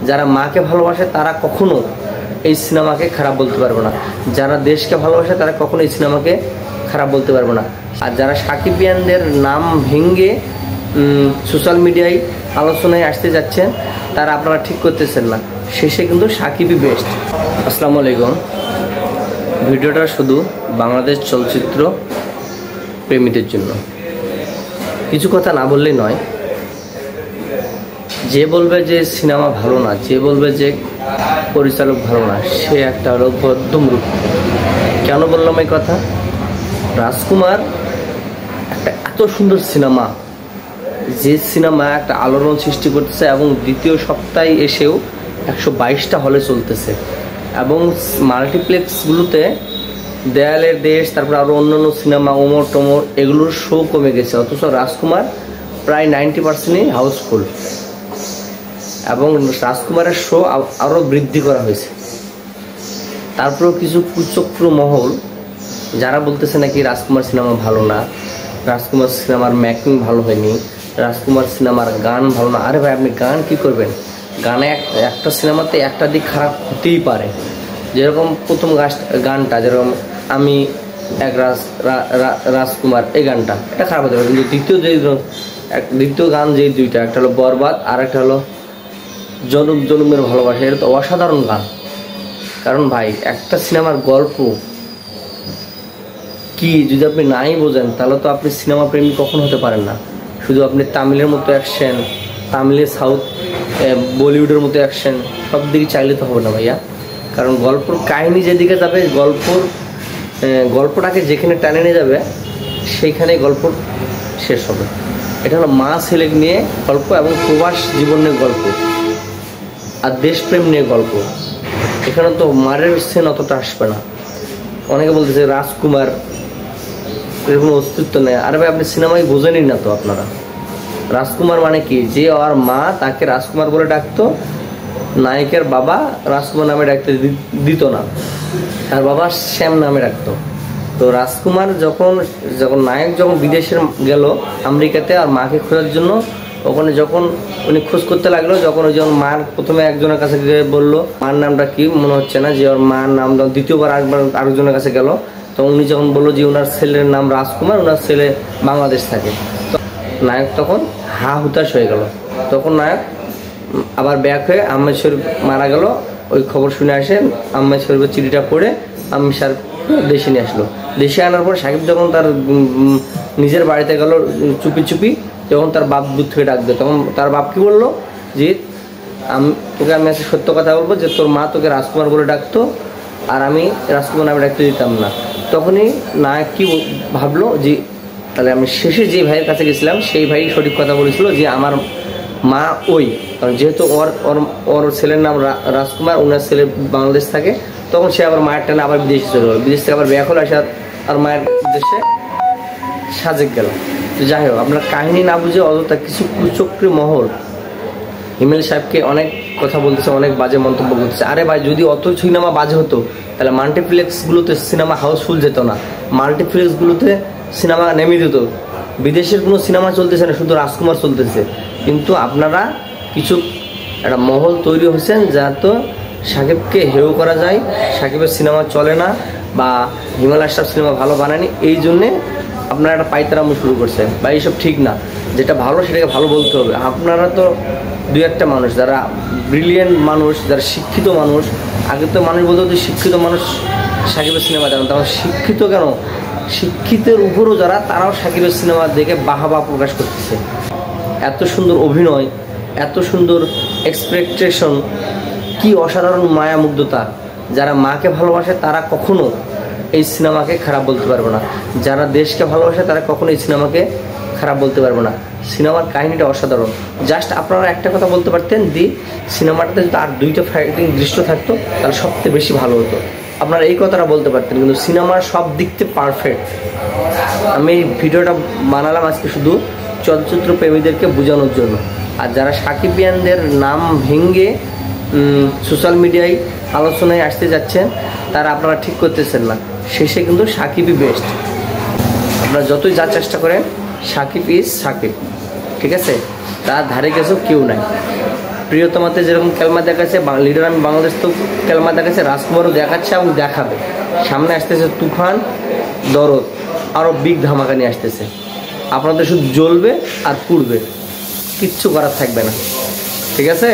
যারা মাকে ভালোবাসে তারা কখনো এই সিনেমাকে খারাপ বলতে পারবে না, যারা দেশকে ভালোবাসে তারা কখনো এই সিনেমাকে খারাপ বলতে পারবে না। আর যারা সাকিবিয়ানদের নাম ভেঙে সোশ্যাল মিডিয়ায় আলোচনায় আসতে যাচ্ছেন তারা আপনারা ঠিক করতেছেন না, শেষে কিন্তু সাকিবই বেস্ট। আসসালামু আলাইকুম। ভিডিওটা শুধু বাংলাদেশ চলচ্চিত্র প্রেমীদের জন্য, কিছু কথা না বললেই নয়। যে বলবে যে সিনেমা ভালো না, যে বলবে যে পরিচালক ভালো না, সে একটা হলো বদ্ধমূর্খ। কেন বললাম এই কথা? রাজকুমার একটা এত সুন্দর সিনেমা, যে সিনেমা একটা আলোড়ন সৃষ্টি করতেছে এবং দ্বিতীয় সপ্তাহে এসেও 122টা হলে চলতেছে এবং মাল্টিপ্লেক্সগুলোতে দেয়ালের দেশ, তারপর আরও অন্যান্য সিনেমা ওমর টোমর এগুলোর শো কমে গেছে, অথচ রাজকুমার প্রায় 90%ই হাউসফুল এবং রাজকুমারের শো আরও বৃদ্ধি করা হয়েছে। তারপরেও কিছু কুচক্র মহল যারা বলতেছে নাকি রাজকুমার সিনেমা ভালো না, রাজকুমার সিনেমার মেকিং ভালো হয়নি, রাজকুমার সিনেমার গান ভালো না। আরে ভাই, আপনি গান কি করবেন? গানে একটা সিনেমাতে একটা দিক খারাপ হতেই পারে। যেরকম প্রথম গানটা, যেরকম আমি এক রাজকুমার, এই গানটা এটা খারাপ হতে পারে, কিন্তু দ্বিতীয় গান যে দুইটা, একটা হলো বরবাদ আর একটা হলো জনম জনমের ভালোবাসা, এটা তো অসাধারণ গান। কারণ ভাই, একটা সিনেমার গল্প কি যদি আপনি নাই বোঝেন তাহলে তো আপনি সিনেমা প্রেমী কখন হতে পারেন না। শুধু আপনি তামিলের মতো অ্যাকশন, তামিলের সাউথ বলিউডের মতো অ্যাকশন সব দিকে চাইলে তো হবে না ভাইয়া। কারণ গল্পর কাহিনী যেদিকে যাবে, গল্পটাকে যেখানে টানে নিয়ে যাবে সেইখানে গল্প শেষ হবে। এটা হলো মা ছেলে নিয়ে গল্প এবং প্রবাস জীবনের গল্প আর দেশপ্রেম নিয়ে গল্প। এখানে তো মারের সেন অতটা আসবে না। অনেকে বলতেছে রাজকুমার এর কোনো অস্তিত্ব নেই। আরে ভাই, আপনি সিনেমায় বোঝেনই না তো আপনারা। রাজকুমার মানে কি? যে ওর মা তাকে রাজকুমার বলে ডাকতো, নায়কের বাবা রাজকুমার নামে ডাকতে দিত না, তার বাবা শ্যাম নামে ডাকতো। তো রাজকুমার যখন নায়ক যখন বিদেশে গেল আমেরিকাতে আর মাকে খোঁজার জন্য, ওখানে যখন উনি খোঁজ করতে লাগলো, যখন মার প্রথমে একজনের কাছে গিয়ে বললো মার নামটা কি মনে হচ্ছে না, যে ওর মার নাম, দ্বিতীয়বার আরেকজনের কাছে গেল, তো উনি যখন বললো যে ওনার ছেলের নাম রাজকুমার, ওনার ছেলে বাংলাদেশ থাকে, তো নায়ক তখন হুতাশ হয়ে গেল। তখন নায়ক আবার ব্যাক হয়ে আহমেদ শরীফ মারা গেল ওই খবর শুনে আসে, আহমেদ শরীফের চিঠিটা পড়ে আমি স্যার দেশে নিয়ে আসলো। দেশে আনার পর সাকিব যখন তার নিজের বাড়িতে গেল চুপি চুপি, যখন তার বাপ দূর থেকে ডাকবে, তখন তার বাপ কি বললো যে আমি আজকে সত্য কথা বলবো যে তোর মা তোকে রাজকুমার বলে ডাকতো আর আমি রাজকুমার নামে ডাকতে দিতাম না। তখনই নায়ক কি ভাবলো যে তাহলে আমি শেষে যে ভাইয়ের কাছে গেছিলাম সেই ভাই সঠিক কথা বলেছিল যে আমার মা ওই, কারণ যেহেতু ওর ছেলের নাম রাজকুমার, ওনার ছেলে বাংলাদেশ থাকে, তখন সে আবার মায়ের টানে আবার বিদেশে চলে গেল, বিদেশ থেকে আবার ব্যাক হলো, আসে আর মায়ের দেশে সাজেক গেল। তো যাই হোক, আপনার কাহিনী না বুঝে অযথা কিছু কুচক্রী মহল হিমেল সাহেবকে অনেক কথা বলতেছে, অনেক বাজে মন্তব্য করতেছে। আরে ভাই, যদি অত সিনেমা বাজে হতো তাহলে মাল্টিপ্লেক্সগুলোতে সিনেমা হাউসফুল যেত না, মাল্টিপ্লেক্সগুলোতে সিনেমা নেমে দিত। বিদেশের কোনো সিনেমা চলতেছে না, শুধু রাজকুমার চলতেছে। কিন্তু আপনারা কিছু একটা মহল তৈরি হয়েছেন যা তো সাকিবকে হেয় করা যায়, সাকিবের সিনেমা চলে না বা হিমেল আশরাফ সিনেমা ভালো বানায়নি, এই জন্যে আপনারা একটা পাইতারামো শুরু করছেন। বা এইসব ঠিক না, যেটা ভালো সেটাকে ভালো বলতে হবে। আপনারা তো দুই একটা মানুষ যারা ব্রিলিয়েন্ট মানুষ, যারা শিক্ষিত মানুষ, আগে তো মানুষ বলতে হতো শিক্ষিত মানুষ সাকিবের সিনেমা দেখেন, তখন শিক্ষিত কেন, শিক্ষিতের উপরও যারা, তারাও সাকিবের সিনেমা দেখে বাহবা প্রকাশ করতেছে। এত সুন্দর অভিনয়, এত সুন্দর এক্সপেকটেশন, কি অসাধারণ মায়া মুগ্ধতা। যারা মাকে ভালোবাসে তারা কখনো এই সিনেমাকে খারাপ বলতে পারবে না, যারা দেশকে ভালোবাসে তারা কখনো এই সিনেমাকে খারাপ বলতে পারবে না। সিনেমার কাহিনীটা অসাধারণ। জাস্ট আপনারা একটা কথা বলতে পারতেন যে সিনেমাটাতে যদি আর 2টা ফাইটিং দৃশ্য থাকতো তাহলে সবচেয়ে বেশি ভালো হতো, আপনারা এই কথাটা বলতে পারতেন। কিন্তু সিনেমার সব দিক থেকে পারফেক্ট। আমি এই ভিডিওটা বানালাম আজকে শুধু চলচ্চিত্র প্রেমীদেরকে বোঝানোর জন্য। আর যারা সাকিবিয়ানদের নাম ভেঙে সোশ্যাল মিডিয়ায় আলোচনায় আসতে যাচ্ছেন তারা আপনারা ঠিক করতেছেন না, শেষে কিন্তু সাকিবই বেস্ট। আপনারা যতই যা চেষ্টা করেন, সাকিব ইজ সাকিব, ঠিক আছে? তার ধারে গেছেও কেউ নাই। প্রিয়তমাতে যেরকম ক্যালমা দেখাচ্ছে, লিডার আমি বাংলাদেশ তো ক্যালমা দেখাচ্ছে, রাজকুমারও দেখাচ্ছে এবং দেখাবে। সামনে আসতেছে তুফান, দরদ, আরও বিগ ধামাকা নিয়ে আসতেছে। আপনাদের শুধু জ্বলবে আর পুড়বে, কিচ্ছু করার থাকবে না। ঠিক আছে।